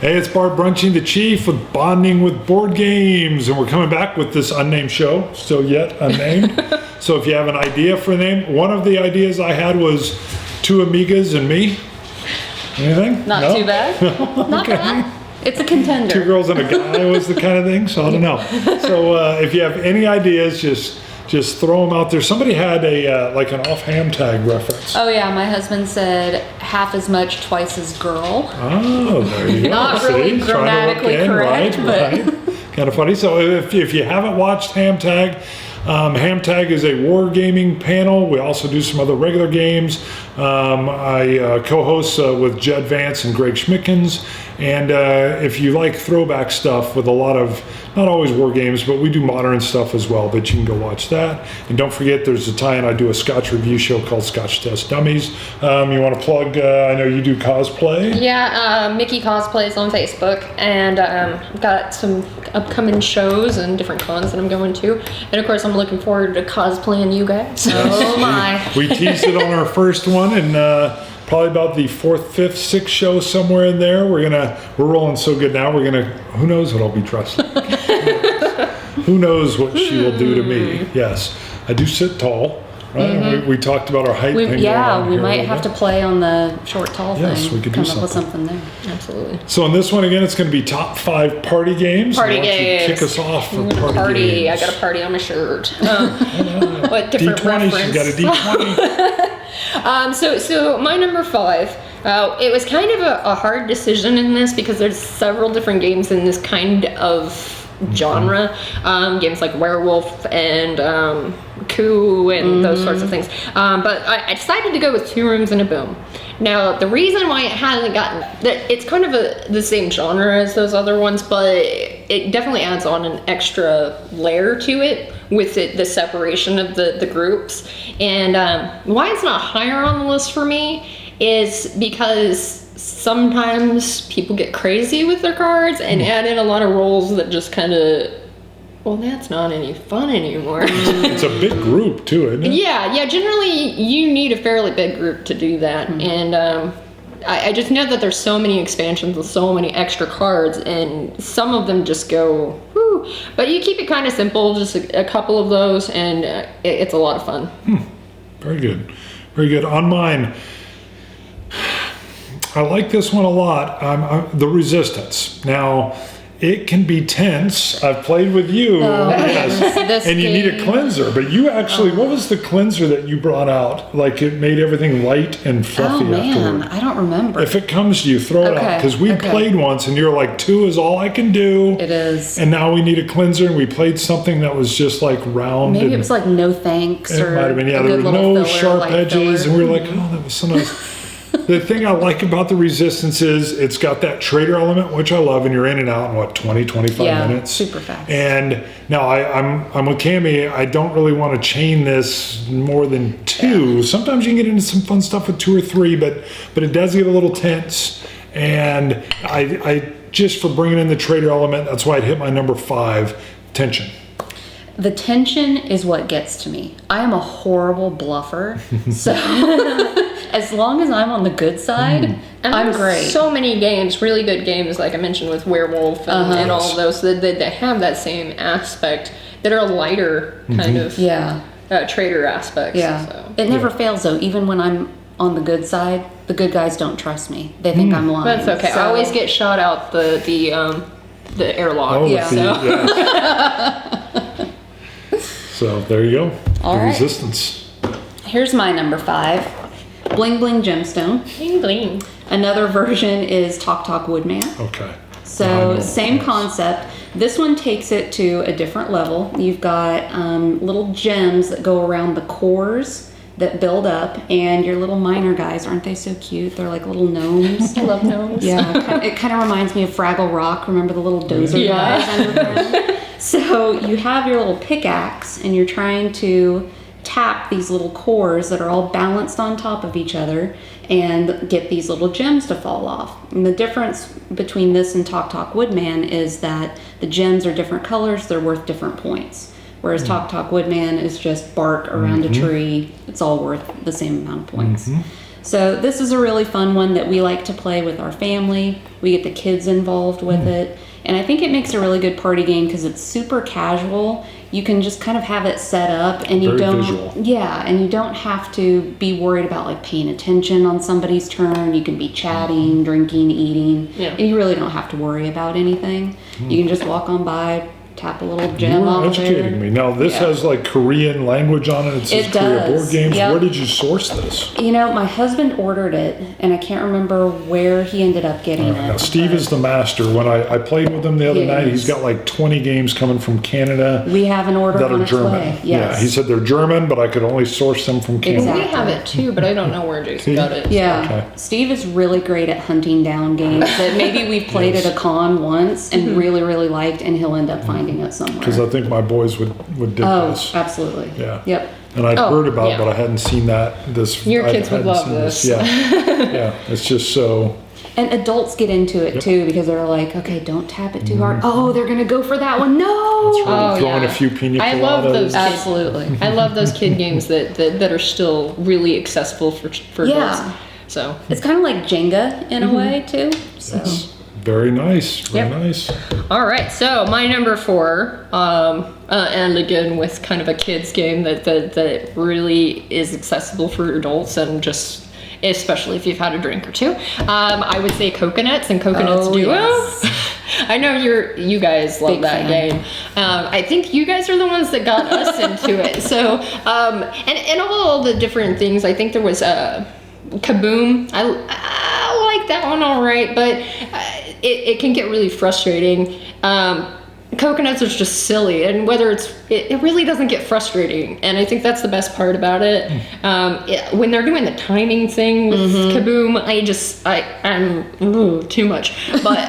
Hey, it's Bart Brunchy, the Chief, with Bonding with Board Games, and we're coming back with this unnamed show, still yet unnamed. So if you have an idea for a name, one of the ideas I had was Two Amigas and Me. Anything? Not too bad. Not bad. It's a contender. Two girls and a guy was the kind of thing, so I don't know. So if you have any ideas, just throw them out there. Somebody had a like an off ham tag reference. Oh yeah, my husband said half as much, twice as girl. Oh, there you go. Not really grammatically correct, but kind of funny. So if you haven't watched Ham Tag is a wargaming panel. We also do some other regular games. I co-host with Jed Vance and Greg Schmickens. And if you like throwback stuff with a lot of, not always war games, but we do modern stuff as well, but you can go watch that. And don't forget, there's a tie-in. I do a Scotch review show called Scotch Test Dummies. You want to plug, I know you do cosplay. Yeah, Mickey Cosplays on Facebook. And got some upcoming shows and different cons that I'm going to. And of course, I'm looking forward to cosplaying you guys. Oh my. We teased it on our first one, and probably about the 4th, 5th, 6th show somewhere in there. We're rolling so good now. Who knows what I'll be dressed like. Who knows what she will do to me. Yes, I do sit tall. Right? Mm-hmm. We talked about our height thing. Yeah, we might have to play on the short tall thing. Yes, we could come do up with something there. Absolutely. So in this one again, it's going to be top 5 party games. Party games. Kick us off for party games. I got a party on my shirt. What different D20, reference? She's got a D20. So my number 5. It was kind of a hard decision in this because there's several different games in this kind of genre. Games like Werewolf and Coup and those sorts of things. But I decided to go with Two Rooms and a Boom. Now, the reason why it hasn't gotten... It's kind of the same genre as those other ones, but it definitely adds on an extra layer to it with the separation of the groups. And why it's not higher on the list for me is because sometimes people get crazy with their cards and add in a lot of roles that just kind of, well, that's not any fun anymore. It's a big group too, isn't it? Yeah, generally you need a fairly big group to do that. And I just know that there's so many expansions with so many extra cards, and some of them just go, whoo. But you keep it kind of simple, just a couple of those, and it's a lot of fun. Very good. Very good. On mine, I like this one a lot. The Resistance. Now, it can be tense. I've played with you, yes. And you need a cleanser. But you actually, what was the cleanser that you brought out? Like it made everything light and fluffy afterward. I don't remember. If it comes to you, throw it out. Because we played once and you're like, 2 is all I can do. It is. And now we need a cleanser, and we played something that was just like round. Maybe it was like no thanks. It might have been, yeah. There were no sharp edges. And we were like, oh, that was so nice. The thing I like about the Resistance is it's got that trader element, which I love, and you're in and out in what, 20, 25 minutes? Super fast. And now I'm with Cammie. I don't really want to chain this more than 2. Yeah. Sometimes you can get into some fun stuff with 2 or 3, but it does get a little tense. And I just for bringing in the trader element, that's why it hit my number 5, tension. The tension is what gets to me. I am a horrible bluffer, so as long as I'm on the good side, I'm great. So many games, really good games, like I mentioned with Werewolf and all of those, that have that same aspect that are lighter kind of trader aspects. Yeah, so. It never fails though. Even when I'm on the good side, the good guys don't trust me. They think I'm lying. That's okay. So I always get shot out the airlock. So there you go. All right. Resistance. Here's my number 5. Bling Bling Gemstone. Bling Bling. Another version is Talk Talk Woodman. Okay. So same concept. This one takes it to a different level. You've got little gems that go around the cores that build up, and your little miner guys, aren't they so cute? They're like little gnomes. I love gnomes. Yeah, it kind of reminds me of Fraggle Rock. Remember the little dozer guys underground? So you have your little pickaxe, and you're trying to tap these little cores that are all balanced on top of each other and get these little gems to fall off. And the difference between this and Talk Talk Woodman is that the gems are different colors, they're worth different points. Whereas Talk Talk Woodman is just bark around a tree. It's all worth the same amount of points. So this is a really fun one that we like to play with our family. We get the kids involved with it. And I think it makes a really good party game because it's super casual. You can just kind of have it set up and you Very don't visual. and you don't have to be worried about like paying attention on somebody's turn. You can be chatting, drinking, eating. Yeah. And you really don't have to worry about anything. You can just walk on by, tap a little gem You were off there. educating me. Now this has like Korean language on it. It says It Korea does, board games. yep. Where did you source this? You know, my husband ordered it, and I can't remember where he ended up getting it. Now Steve but is the master. When I played with him the other night, he's got like 20 games coming from Canada We have an order that on are its German. way. Yeah, Yes. he said they're German, but I could only source them from Canada. We have it too, but I don't know where Jason got it. Yeah, Okay. Steve is really great at hunting down games that maybe we've played Yes. at a con once and really, really liked, and he'll end up finding it somewhere. Because I think my boys would dig Oh, this. absolutely. Yeah. Yep. And I'd Oh, heard about it, yeah. but I hadn't seen this. Your I kids would hadn't love seen this. Yeah, yeah. It's just so. And adults get into it too because they're like, okay, don't tap it too hard. Oh, they're gonna go for that one. No. Oh, Throwing yeah. a few pina I coladas. love those. Absolutely. I love those kid games that are still really accessible for Yeah. adults. So It's kind of like Jenga in a way too. So Very nice. Very Yep. nice. all right, so my number 4, and again with kind of a kids game that really is accessible for adults and just. Especially if you've had a drink or two, I would say Coconuts and Coconuts Oh, Duo. yes. I know you guys love Big that fan. game. I think you guys are the ones that got us into it. So, and all the different things. I think there was Kaboom. I like that one all right, but it can get really frustrating. Coconuts is just silly, and whether it really doesn't get frustrating, and I think that's the best part about it. When they're doing the timing thing with Kaboom, I'm too much. But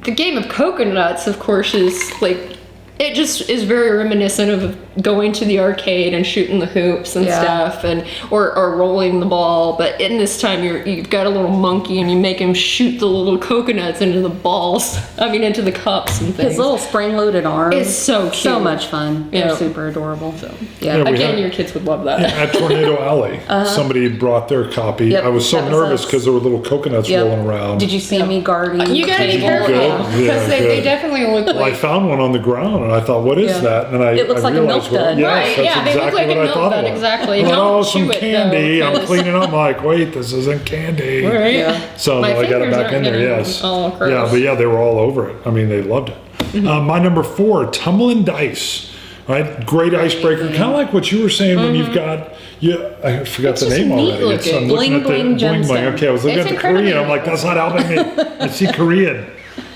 the game of Coconuts, of course, is like. It just is very reminiscent of going to the arcade and shooting the hoops and Yeah. stuff, and or rolling the ball. But in this time, you've got a little monkey, and you make him shoot the little coconuts into the balls. I mean, into the cups and things. his little spring-loaded arms. It's so cute. So much fun. Yeah. They're super adorable. Yeah, we Again, had- your kids would love that. At Tornado Alley, somebody brought their copy. Yep, I was so that was nervous us. because there were little coconuts Yep. rolling around. Did you see me guarding? You gotta be the careful table? Good. because Yeah, they good. definitely look Well, I like. found one on the ground, and I thought, "What is Yeah. that?" And I It looks like a realized milk dud. Yes, Right, that's yeah, they look exactly like a what I milk thought dud, it was. exactly. I thought, Don't oh, some chew it, candy. though, I'm 'cause- cleaning up. I'm like, wait, this isn't candy. Right? Yeah. So My I got it fingers back aren't in there. getting Yes. all gross. Yeah, but yeah, they were all over it. I mean, they loved it. My number 4, Tumbling Dice. Right, great icebreaker. Kind of like what you were saying when you've got. Yeah, I forgot It's the just name neat already. It's, I'm looking. looking at the Bling bling bling. gemstone. Okay, I was looking It's at the incredibly Korean. I'm like, neat that's not helping me. I see Korean.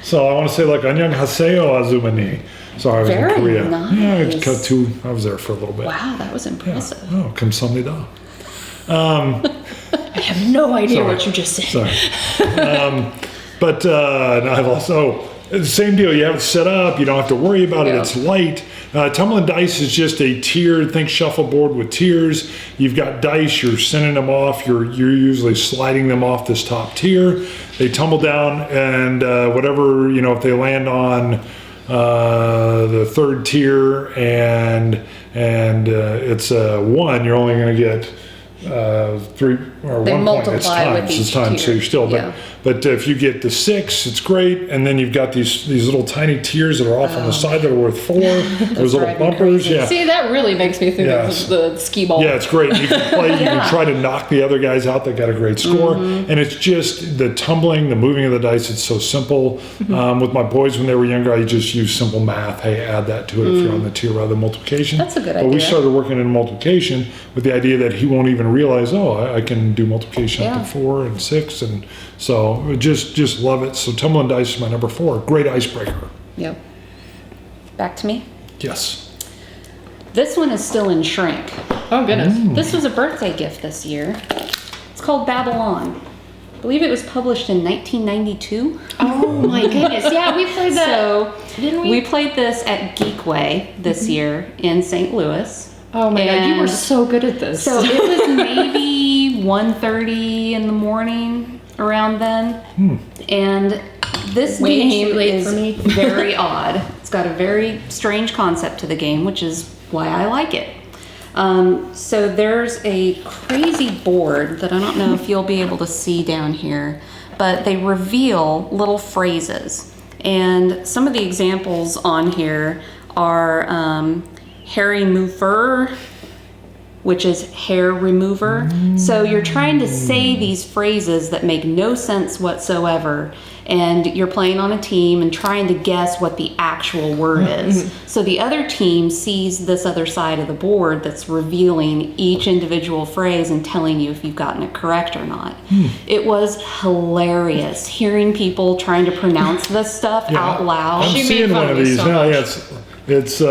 So I want to say like Anyang Haseo Azumani. So I was Very in Korea. nice. Yeah, I was there for a little bit. Wow, that was impressive. Oh, kamsamnida. I have no idea Sorry. what you just said. Sorry. But I've also, the same deal. You have it set up. You don't have to worry about it. Yeah. It's light. Tumbling Dice is just a tiered, think shuffleboard with tiers. You've got dice. You're sending them off. You're usually sliding them off this top tier. They tumble down, and whatever, if they land on the third tier and it's a 1, you're only going to get 3 or They 1 point. It's multiply with times. It's each times. So tier. you're still, Yeah. but if you get the 6, it's great. And then you've got these little tiny tiers that are off on the side that are worth 4. Those little drive me bumpers. crazy. Yeah. See, that really makes me think Yes. of the skee ball. Yeah, it's great. You can play, you can try to knock the other guys out that got a great score. And it's just the tumbling, the moving of the dice, it's so simple. With my boys when they were younger, I just used simple math. Hey, add that to it if you're on the tier rather than multiplication. That's a good But we idea. started working in multiplication with the idea that he won't even realize, I can do multiplication up Yeah. to 4 and 6. And so just love it. So tumbling dice is my number 4. Great icebreaker. Yep. Back to me. Yes. This one is still in shrink. Oh goodness. This was a birthday gift this year. It's called Babylon. I believe it was published in 1992. Oh my goodness. Yeah, we played that. So Didn't we? we played this at Geekway this year in St. Louis. Oh my god, you were And so good at this. So it was maybe 1:30 in the morning around then. And this Way game too late is for me. very odd. It's got a very strange concept to the game, which is why I like it. So there's a crazy board that I don't know if you'll be able to see down here, but they reveal little phrases. And some of the examples on here are Harry Mover, which is hair remover. So you're trying to say these phrases that make no sense whatsoever, and you're playing on a team and trying to guess what the actual word is. So the other team sees this other side of the board that's revealing each individual phrase and telling you if you've gotten it correct or not. It was hilarious hearing people trying to pronounce this stuff out loud. I'm She seeing made fun one of of me these so now. much. Yeah, it's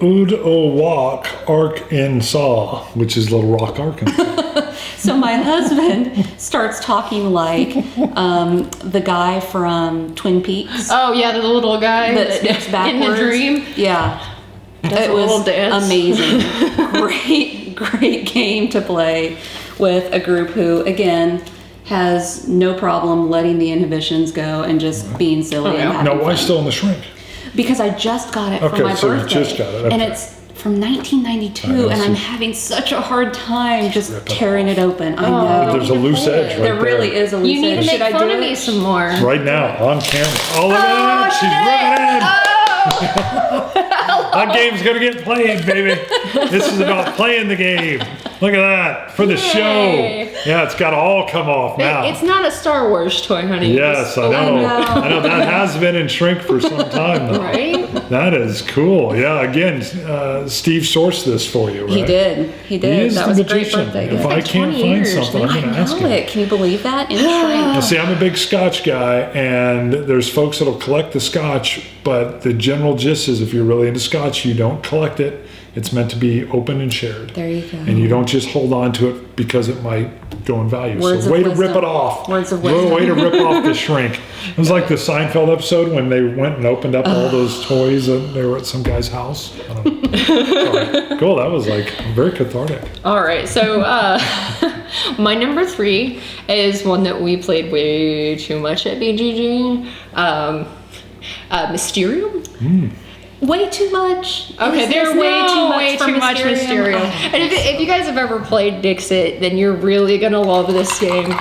Ood O Walk Ark in Saw, which is Little Rock, Arkansas. So my husband starts talking like the guy from Twin Peaks Oh yeah, the little guy that speaks backwards. in the dream. Yeah. Does It a little was dance. amazing. Great game to play with a group who, again, has no problem letting the inhibitions go and just being silly and having Now, why fun. still in the shrink? Because I just got it Okay, for my so you birthday. just got it, And okay. it's from 1992, I and see. I'm having such a hard time just Rip it tearing it open. I Oh. know. There's a loose edge right There really is a loose You need edge. to Should make I fun do of it? me some more. Right now, on camera. Oh, look at that! She's ripping in! That game's gonna get played, baby. This is about playing the game. Look at that for the Yay. show. Yeah, it's got to all come off now. It's not a Star Wars toy, honey. Yes, I know. I know that has been in shrink for some time now. Right? That is cool. Yeah, again, Steve sourced this for you, right? He did. He did. He is that the was a great magician. birthday If gift. I like can't 20 find years, something, I'm man. going to ask I him. know it. Can you believe that? In Now, shrink. see, I'm a big Scotch guy, and there's folks that'll collect the Scotch, but the general gist is if you're really into Scotch, you don't collect it. It's meant to be open and shared. There you go. And you don't just hold on to it because it might go in value. Words So of way to rip wisdom. it off. Words of Way wisdom. to rip off the shrink. It was like the Seinfeld episode when they went and opened up all those toys and they were at some guy's house. I don't know. Sorry. Cool, that was like very cathartic. All right, so my number 3 is one that we played way too much at BGG. Mysterium. Way too much. Okay, Is they're this way now too much for Mysterium. Oh. And if you guys have ever played Dixit, then you're really gonna love this game.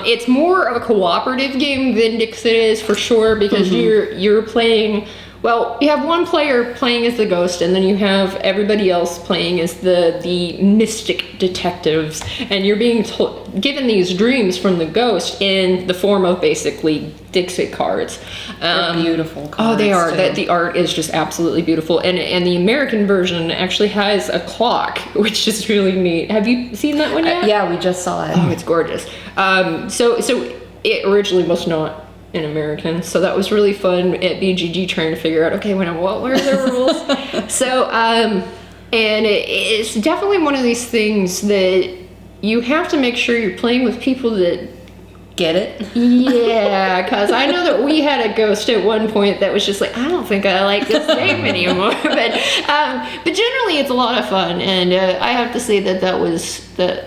It's more of a cooperative game than Dixit is for sure because you're playing. Well, you have one player playing as the ghost, and then you have everybody else playing as the mystic detectives, and you're being given these dreams from the ghost in the form of basically Dixit cards. They're beautiful cards. Oh, they are. too. The art is just absolutely beautiful, and the American version actually has a clock, which is really neat. Have you seen that one yet? Yeah, we just saw it. Oh, it's gorgeous. So it originally was not an American, so that was really fun at BGG trying to figure out, okay, what are the rules? So, and it's definitely one of these things that you have to make sure you're playing with people that Get it? yeah, because I know that we had a ghost at one point that was just like, I don't think I like this game anymore. But generally, it's a lot of fun, and I have to say that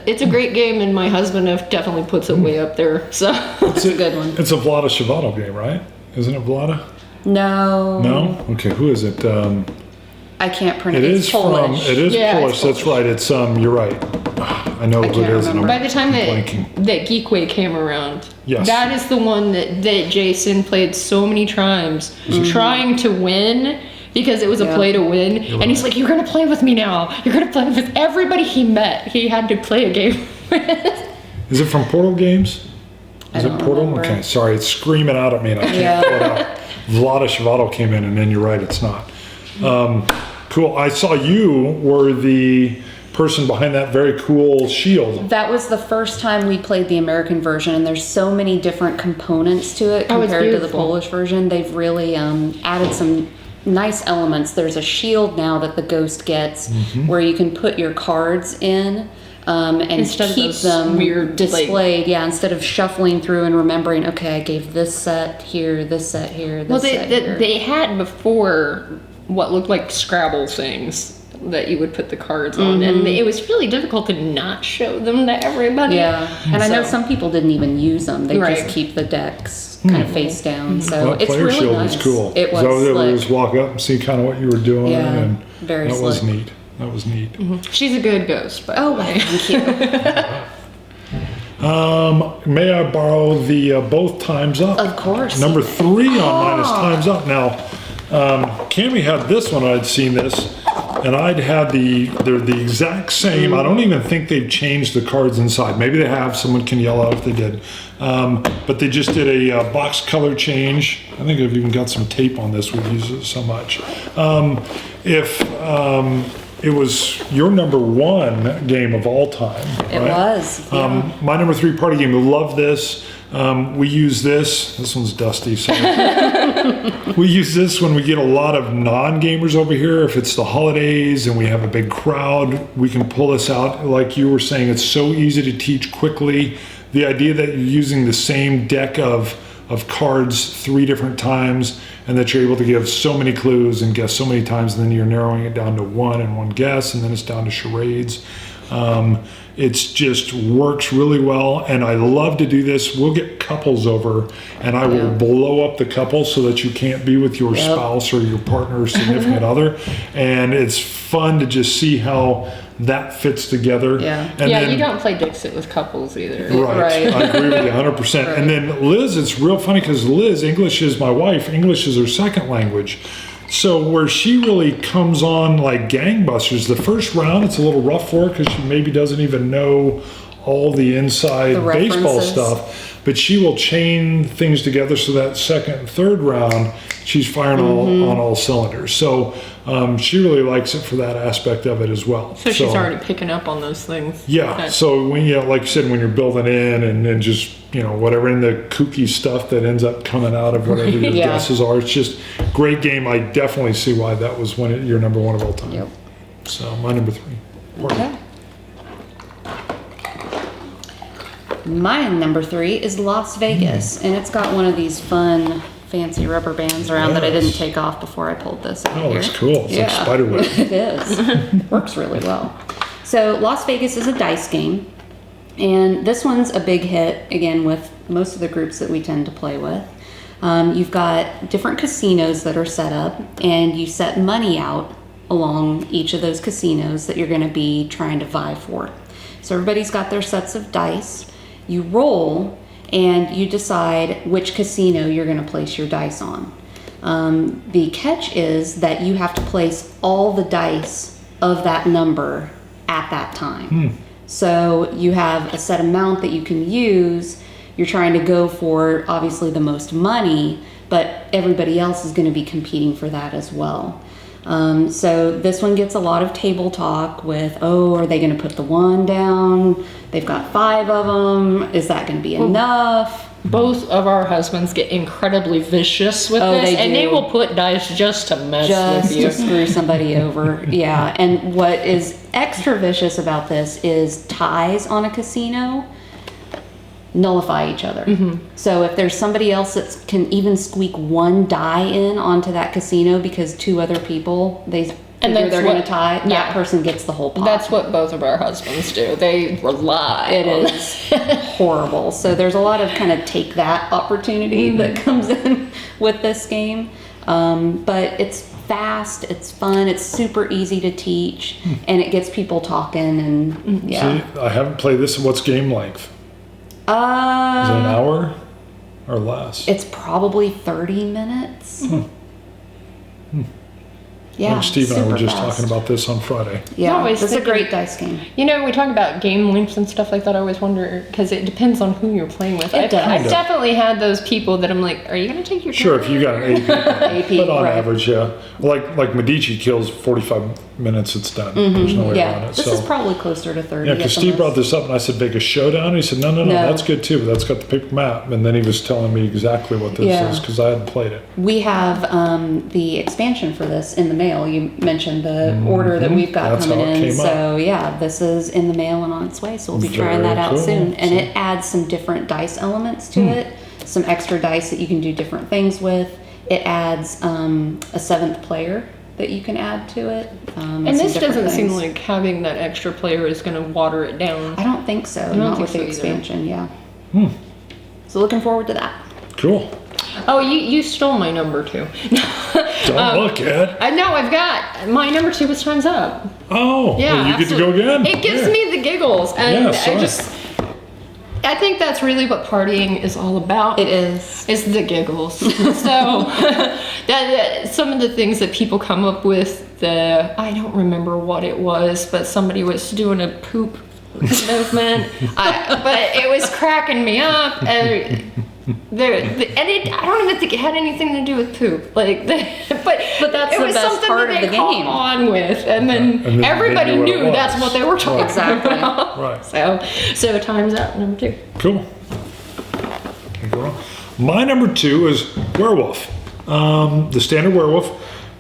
it's a great game, and my husband definitely puts it way up there. So It's a good one. It's a Vlada Shavato game, right? Isn't it Vlada? No. No? Okay, who is it? I can't pronounce It it. is It's Polish. It is Yeah, Polish, it's that's right. It's, you're right. I know who it can't is. and remember. by the time that blanking. Geekway came around, Yes. that is the one that Jason played so many times, trying to win. Because it was a Yeah. play to win, and he's like, "You're gonna play with me now. You're gonna play with everybody he met. He had to play a game with." Is it from Portal Games? Is it don't Portal? remember. Okay, sorry, it's screaming out at me and I can't pull it out. Vlada Shavato came in, and then you're right, it's not. Cool. I saw you were the person behind that very cool shield. That was the first time we played the American version, and there's so many different components to it Oh, it's compared to the beautiful. Polish version. They've really added some nice elements. There's a shield now that the ghost gets where you can put your cards in and Instead of keep those them weird, displayed. Yeah, instead of shuffling through and remembering, okay, I gave this set here, this set here, this set here. They had before what looked like Scrabble things that you would put the cards on, and it was really difficult to not show them to everybody. Yeah, and I know So- some people didn't even use them. They Right. just keep the decks kind of face down. So Well, it's player really shield nice. was cool. It was So that we slick. just walk up and see kind of what you were doing, Yeah, and very that was slick. neat. That was neat. She's a good ghost, by Oh, the wow, way. thank you. May I borrow the both times up? Of course. Number 3 on mine is times up. Now, Cammie had this one. I'd seen this, and they're the exact same. I don't even think they've changed the cards inside. Maybe they have. Someone can yell out if they did. But they just did a box color change. I think I've even got some tape on this. We've used it so much. It was your number 1 game of all time. It right? was. Yeah. My number 3 party game. I love this. We use this. This one's dusty. So we use this when we get a lot of non-gamers over here. If it's the holidays and we have a big crowd, we can pull this out. Like you were saying, it's so easy to teach quickly. The idea that you're using the same deck of cards 3 different times, and that you're able to give so many clues and guess so many times, and then you're narrowing it down to 1 and 1 guess, and then it's down to charades. It's just works really well, and I love to do this. We'll get couples over, and I will blow up the couple so that you can't be with your spouse or your partner or significant other, and it's fun to just see how that fits together. Yeah. And Yeah, then, you don't play Dixit with couples either. Right. I agree with you 100%. And then Liz, it's real funny because Liz, English is my wife, English is her second language. So where she really comes on like gangbusters, the first round, it's a little rough for her because she maybe doesn't even know all the inside baseball references. stuff. But she will chain things together so that second and third round, she's firing on all cylinders. So she really likes it for that aspect of it as well. So she's already picking up on those things. Yeah. Okay. So when like you said, when you're building in and just whatever in the kooky stuff that ends up coming out of whatever your Yeah. guesses are, it's just great game. I definitely see why that was your number 1 of all time. Yep. So my number 3. Okay. My number 3 is Las Vegas, and it's got one of these fun, fancy rubber bands around that I didn't Yes. take off before I pulled this out Oh, here. it's cool. It's like Yeah. spiderweb. It is. Works really well. So Las Vegas is a dice game, and this one's a big hit, again, with most of the groups that we tend to play with. You've got different casinos that are set up, and you set money out along each of those casinos that you're going to be trying to vie for. So everybody's got their sets of dice. You roll, and you decide which casino you're going to place your dice on. The catch is that you have to place all the dice of that number at that time. So you have a set amount that you can use. You're trying to go for obviously the most money, but everybody else is going to be competing for that as well. So this one gets a lot of table talk with, oh, are they going to put the 1 down? They've got 5 of them. Is that going to be enough? Both of our husbands get incredibly vicious with Oh, this, they and they do. will put dice just to mess Just with you. to screw somebody over. Yeah. And what is extra vicious about this is ties on a casino nullify each other. So if there's somebody else that can even squeak 1 die in onto that casino because 2 other people figure that's they're going to what- tie, that yeah. person gets the whole pot. That's what both of our husbands do. They rely. It on is horrible. So there's a lot of kind of take that opportunity that comes in with this game. But it's fast, it's fun, it's super easy to teach, and it gets people talking. And yeah, See, I haven't played this. What's game length? Is it an hour or less? it's probably 30 minutes. Yeah, Steve and I were super just fast. talking about this on Friday. Yeah, always it's a thinking- great dice game. You know, we talk about game lengths and stuff like that. I always wonder because it depends on who you're playing with. It does. I've definitely had those people that I'm like, "Are you going to take your Sure, time?" if you got an AP, AP, but on right. average, yeah. Like Medici kills 45 minutes, it's done. There's no way around Yeah, it. this So. is probably closer to 30. Yeah, at because the Steve most. brought this up and I said, Vegas Showdown? And he said, no, No. that's good too, but that's got the paper map. And then he was telling me exactly what this Yeah. is because I hadn't played it. We have the expansion for this in the mail. You mentioned the order that we've got That's coming how it in. came up. So yeah, this is in the mail and on its way. So we'll be trying Very that out cool. soon. And So- it adds some different dice elements to it. Some extra dice that you can do different things with. It adds a 7th player that you can add to it. And some this different doesn't seem things. like having that extra player is going to water it down. I don't think so. don't Not think with so the either. expansion. Yeah. So looking forward to that. Cool. Oh, you stole my number 2. Don't look at. I know, I've got my number 2 was Time's Up. Oh, Yeah, well, you get to go absolutely. again. It gives me the giggles, and Yeah, I think that's really what partying is all about. It is. It's the giggles. So that some of the things that people come up with, I don't remember what it was, but somebody was doing a poop movement, but it was cracking me up, and I don't even think it had anything to do with poop, like, but that's it the was best something part that of they the caught game. on with, and then And then everybody they knew what it knew was. that's what they were talking Exactly. about. Right. So Time's Up, number 2. Cool. My number 2 is Werewolf. The standard Werewolf.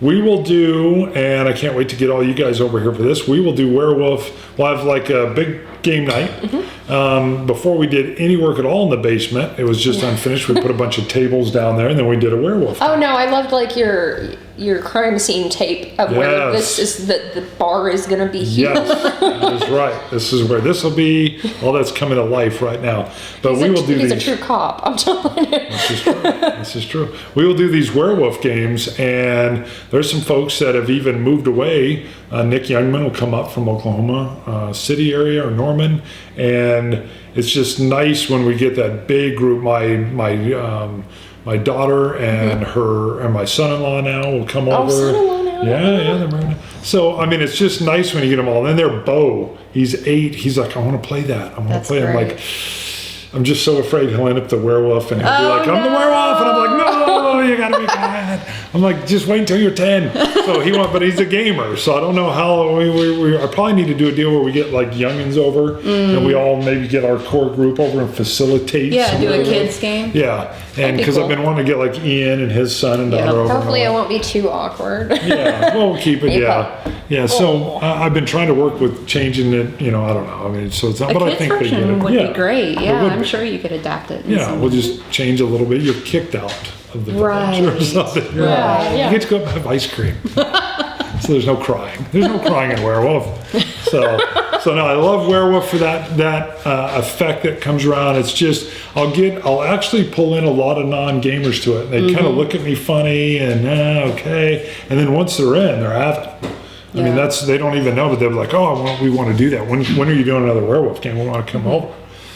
We will do, and I can't wait to get all you guys over here for this. We will do Werewolf. We'll have like a big game night. Before we did any work at all in the basement, it was just unfinished. We put a bunch of tables down there, and then we did a Werewolf. Oh no, I loved like your crime scene tape of where this is the bar is gonna be here. Yes, that's right. This is where this will be. All that's coming to life right now. But we will do He's these. a true cop. I'm telling you. This is true. This is true. We will do these werewolf games, and there's some folks that have even moved away. Nick Youngman will come up from Oklahoma City area or Norman, and it's just nice when we get that big group. My daughter and her and my son-in-law now will come over. Son-in-law now. Yeah, they're married. So I mean, it's just nice when you get them all. And then their Bo, he's 8. He's like, I want to play that. I want to That's play. I'm great. like, I'm just so afraid he'll end up the werewolf, and he'll be like, I'm the no. werewolf, and I'm like, no, you gotta be quiet. I'm like, just wait until you're 10. So but he's a gamer, so I don't know how I probably need to do a deal where we get like youngins over, and we all maybe get our core group over and facilitate. Yeah, some do a werewolf. kids game. Yeah, and be because cool. I've been wanting to get like Ian and his son and daughter over. Hopefully it and all. won't be too awkward. Yeah, well, we'll keep it. Yeah. Yeah. So I've been trying to work with changing it. I don't know. I mean, so it's not. A But I kids think they get version it. would Yeah. be great. It Yeah, would I'm be. sure you could adapt it. in Yeah, some we'll way. just change a little bit. You're kicked out of the village or Right. something. Right, yeah. You get to go up and have ice cream. So there's no crying. There's no crying in Werewolf. So no, I love Werewolf for that effect that comes around. It's just I'll actually pull in a lot of non-gamers to it. And they kind of look at me funny and okay. And then once they're in, they're avid. I mean, Yeah. they don't even know, but they're like, oh, we want to do that. When are you doing another Werewolf game? We want to come over.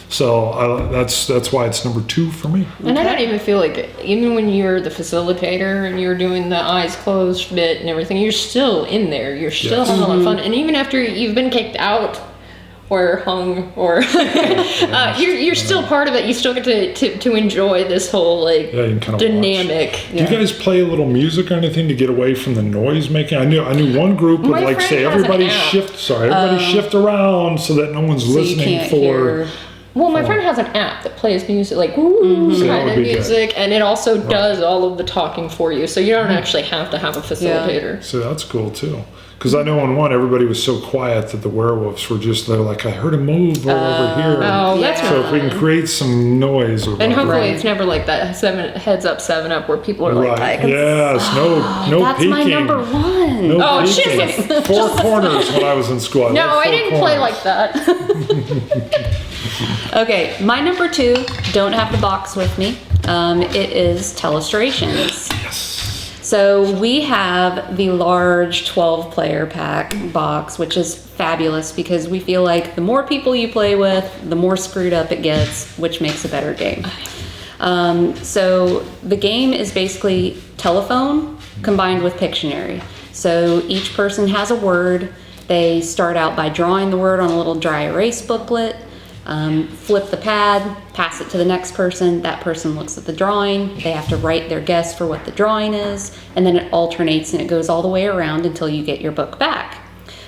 So that's why it's number 2 for me. And I don't even feel like, even when you're the facilitator and you're doing the eyes closed bit and everything, you're still in there. You're still having a lot of fun. And even after you've been kicked out or hung, or you're still part of it. You still get to enjoy this whole Yeah, you can kind of dynamic. Do you guys play a little music or anything to get away from the noise making? I knew one group would My like friend say has an everybody app. shift around so that no one's So you listening can't for. hear. Well, my friend has an app that plays music, like woo So that kind would of be good. music, and it also does all of the talking for you. So you don't actually have to have a facilitator. So that's cool too. Because I know in one everybody was so quiet that the werewolves were they're like, I heard him move over here. Oh, that's Yeah. So if we can create some noise or And hopefully Right. it's never like that heads up 7-Up where people are like, right. I can Yes, no That's peeking. my number 1. No Oh, peeking. Jesus. 4 corners when I was in school. No, loved I 4 didn't play corners. like that. Okay, my number 2, don't have the box with me. It is Telestrations. Yes. So we have the large 12-player pack box, which is fabulous because we feel like the more people you play with, the more screwed up it gets, which makes a better game. So the game is basically telephone combined with Pictionary. So each person has a word. They start out by drawing the word on a little dry erase booklet. Flip the pad, pass it to the next person. That person looks at the drawing. They have to write their guess for what the drawing is, and then it alternates and it goes all the way around until you get your book back.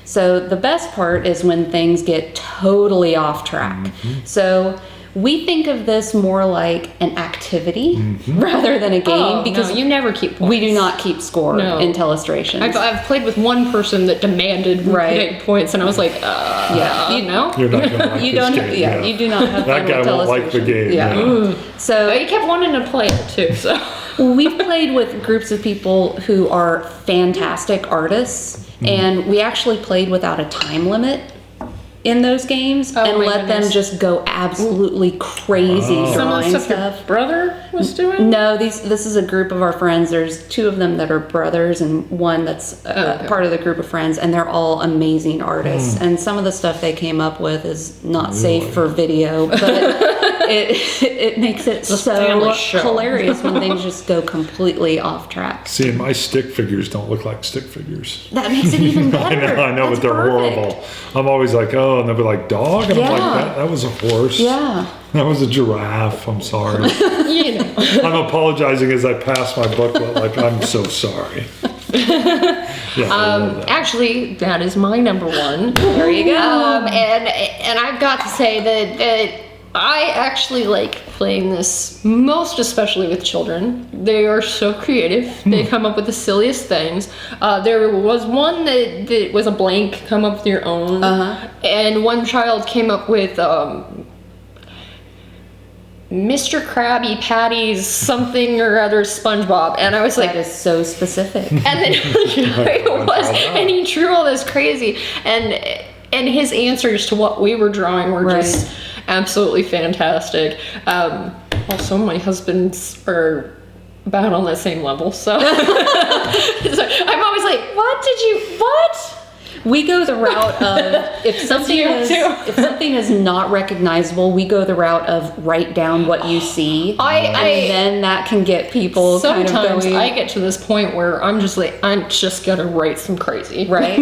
So the best part is when things get totally off track. So we think of this more like an activity rather than a game because you never keep points. we do not keep score No. in Telestrations. I've played with one person that demanded we Right. take points, and I was like, Yeah, you know? You're not gonna like you this don't. game. Yeah, you do not have That fun guy with won't like the Telestration. game. Yeah. So He kept wanting to play it too, so. we've played with groups of people who are fantastic artists, and we actually played without a time limit. in those games Oh, and my let them goodness. just go absolutely crazy Wow. Some of drawing the stuff your brother was doing? No, this is a group of our friends. There's 2 of them that are brothers and one that's Okay. part of the group of friends, and they're all amazing artists. And some of the stuff they came up with is not safe for video, but it makes it so family show. hilarious when things just go completely off track. See, and my stick figures don't look like stick figures. That makes it even I better. know, That's but they're perfect. horrible. I'm always like, oh, and they'll be like, dog? And I'm Yeah. like, that was a horse. Yeah. That was a giraffe. I'm sorry. You know. I'm apologizing as I pass my booklet, like, I'm so sorry. Yeah, I love that. Actually, that is my number one. There you go. And I've got to say that I actually like playing this, most especially with children. They are so creative. They come up with the silliest things. There was one that was a blank, come up with your own. And one child came up with Mr. Krabby Patty's something or other SpongeBob. And I was like, That is so specific. and then it was, and he drew all this crazy, and his answers to what we were drawing were just absolutely fantastic. Also, my husband's are about on that same level, so, so I'm always like, what? We go the route of if something you is too. if something is not recognizable, we go the route of write down what you see, and then that can get people kind Sometimes of going I get to this point where I'm just like, I'm just gonna write some crazy. right.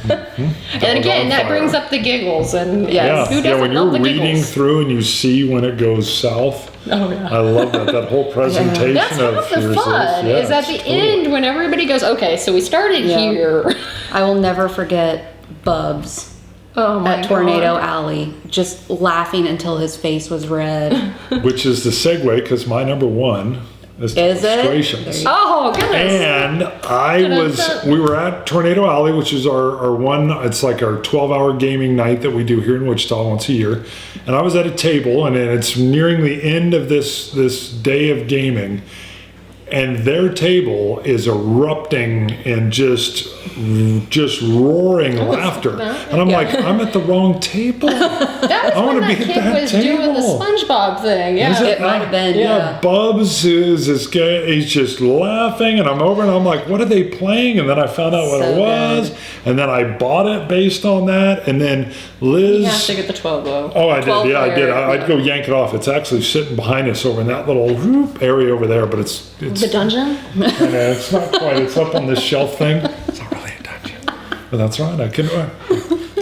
And again, that brings up the giggles, and Yeah, who doesn't when you're love the reading giggles? through and you see when it goes south. Oh yeah. I love that whole presentation That's of half the here's fun, this. Yeah, is at it's the cool. end when everybody goes, okay, so we started here. I will never forget Bubs Oh my at Tornado God. Alley, just laughing until his face was red. Which is the segue, because my number one is Is it? illustrations. Oh goodness. And we were at Tornado Alley, which is our one, it's like our 12-hour gaming night that we do here in Wichita once a year. And I was at a table, and it's nearing the end of this day of gaming. And their table is erupting in just roaring laughter. And I'm like, I'm at the wrong table. That was I when wanna that be at kid that was doing the table. SpongeBob thing. Yeah. Is It might have been, yeah. Bubs is this guy, he's just laughing, and I'm over and I'm like, what are they playing? And then I found out what So it was, and then I bought it based on that, and then Liz. You have to get the 12 though. Oh, I did. 12 Yeah, I did. player, I'd go yank it off. It's actually sitting behind us over in that little area over there, but it's The dungeon? and, it's not quite. It's up on this shelf thing. It's not really a dungeon, but that's right. I can.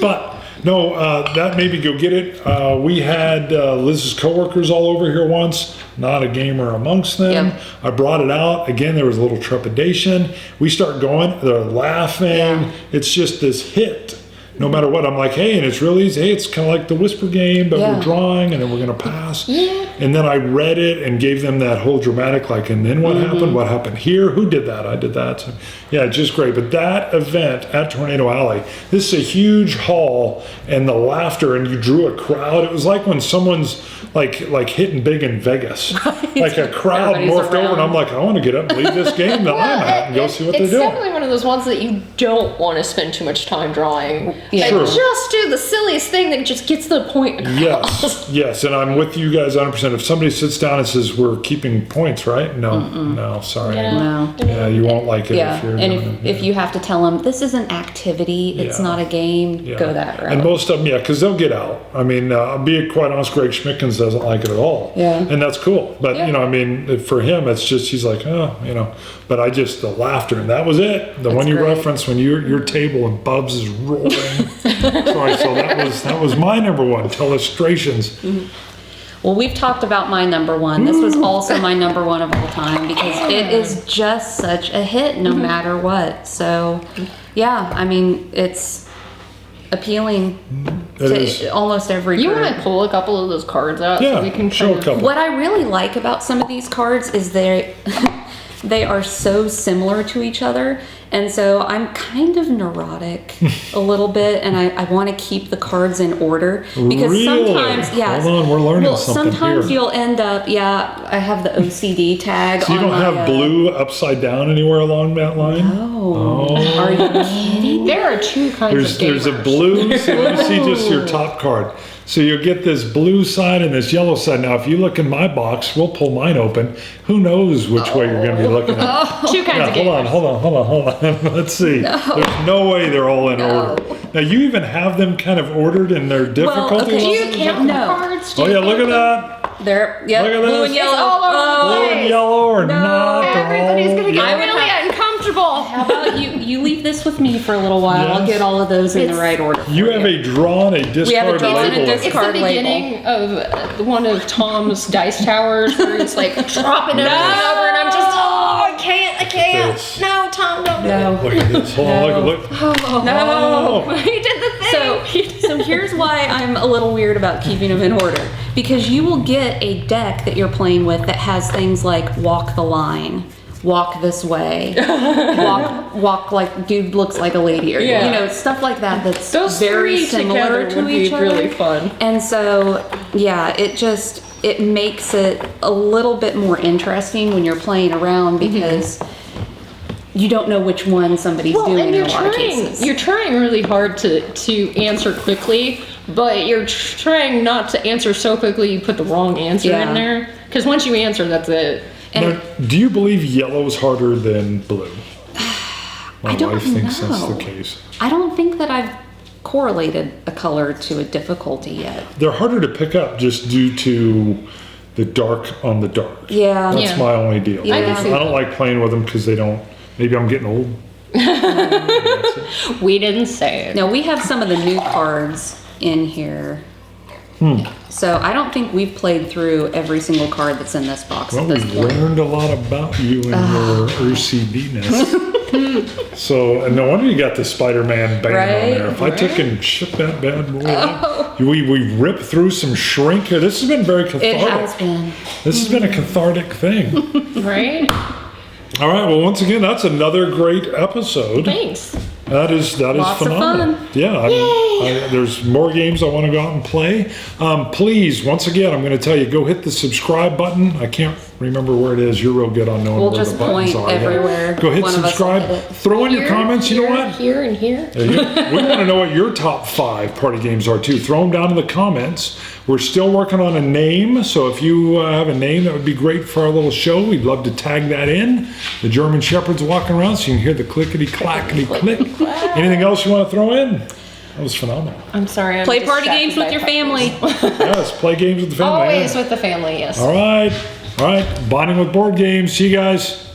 But no, that made me go get it. We had Liz's coworkers all over here once. Not a gamer amongst them. Yep. I brought it out again. There was a little trepidation. We start going. They're laughing. Yeah. It's just this hit. No matter what, I'm like, hey, and it's real easy. Hey, it's kind of like the whisper game, but Yeah. we're drawing, and then we're gonna pass. Yeah. And then I read it and gave them that whole dramatic, like, and then what happened? What happened here? Who did that? I did that. So, yeah, just great. But that event at Tornado Alley, this is a huge hall, and the laughter, and you drew a crowd. It was like when someone's like hitting big in Vegas, like a crowd Everybody's morphed over, and around. I'm like, I want to get up and leave this game that I'm at and go see what they're It's doing. definitely one of those ones that you don't want to spend too much time drawing. Yeah. And True. just do the silliest thing that just gets the point across. Yes, and I'm with you guys 100%. If somebody sits down and says we're keeping points, right? No, sorry. Yeah. No. Yeah, you won't like it Yeah, if you're and doing it. if you have to tell them this is an activity, it's Yeah. not a game, Yeah. go that route. And most of them, yeah, because they'll get out. I mean, I'll be quite honest, Greg Schmickens doesn't like it at all. Yeah. And that's cool. But, Yeah. you know, I mean, for him, it's just, he's like, oh, you know. But I just, the laughter, and that was it. The one you great. referenced when your table and Bubs is roaring. Sorry, so that was my number one, illustrations. Well, we've talked about my number one. This was also my number one of all time because it is just such a hit no matter what. So, yeah, I mean, it's appealing It to is. almost every You group. want to pull a couple of those cards out Yeah, so we can show kind a of... couple. What I really like about some of these cards is they are so similar to each other. And so I'm kind of neurotic a little bit, and I want to keep the cards in order because Really? sometimes, yeah. Hold on, we're learning well, something sometimes here. you'll end up, yeah. I have the OCD tag. So you on don't my, have blue upside down anywhere along that line? Oh, are you kidding There are two kinds of gamers. There's a blue, so you see just your top card. So you'll get this blue side and this yellow side. Now, if you look in my box, we'll pull mine open. Who knows which way you're going to be looking at? Two kinds of gamers. Hold on. Let's see. There's no way they're all in order. Now, you even have them kind of ordered in their difficulty Do level? you count the cards? Do Oh, you yeah, look count at that. There, yep, Look at blue this. and yellow. It's all over the Blue place. and yellow or not. Everybody's going to get I would really uncomfortable. How about you leave this with me for a little while? I'll Yes. get all of those in the right order. You have a drawn, a discard drawn and a label. It's discard the label. beginning of one of Tom's dice towers where he's like dropping everything over, and I'm just, I can't. This. No, Tom, don't do it. No. Look at this. Hold on, look. No. Oh. He did the thing. So here's why I'm a little weird about keeping them in order. Because you will get a deck that you're playing with that has things like walk the line, walk this way, walk like dude looks like a lady, or stuff like that. That's Those very three similar together to would be each other. really fun. And so it makes it a little bit more interesting when you're playing around because you don't know which one somebody's doing and in a lot of you're cases. trying really hard to answer quickly, but you're trying not to answer so quickly you put the wrong answer Yeah. in there. Because once you answer, that's it. Now, do you believe yellow is harder than blue? My I don't wife thinks that's know. the case. I don't think that I've correlated a color to a difficulty yet. They're harder to pick up just due to the dark on the dark. Yeah. That's Yeah. my only deal. I can see I don't like playing with them because they don't. Maybe I'm getting old. We didn't say it. Now we have some of the new cards in here. So I don't think we've played through every single card that's in this box Well, at this we've point. learned a lot about you and your OCD-ness. So, and no wonder you got the Spider-Man band Right? on there. If I took and shook that bad boy up, we ripped through some shrink here. This has been very cathartic. It has been. This has been a cathartic thing. Right? All right. Well, once again, that's another great episode. Thanks. That is Lots of phenomenal. fun. Yeah, there's more games I want to go out and play. Please, once again, I'm going to tell you, go hit the subscribe button. I can't remember where it is. You're real good on knowing We'll where just the buttons point are. Yeah. everywhere. Go hit One of us will subscribe. hit it. Throw in your Here, comments. You know what? Here and here. We want to know what your top 5 party games are too. Throw them down in the comments. We're still working on a name, so if you have a name that would be great for our little show, we'd love to tag that in. The German Shepherd's walking around, so you can hear the clickety clackety click. Anything else you want to throw in? That was phenomenal. I'm sorry. I'm Play party distracted games by with your puppies. family. Yes, play games with the family. Always yeah. with the family, yes. All right. Bonding with board games. See you guys.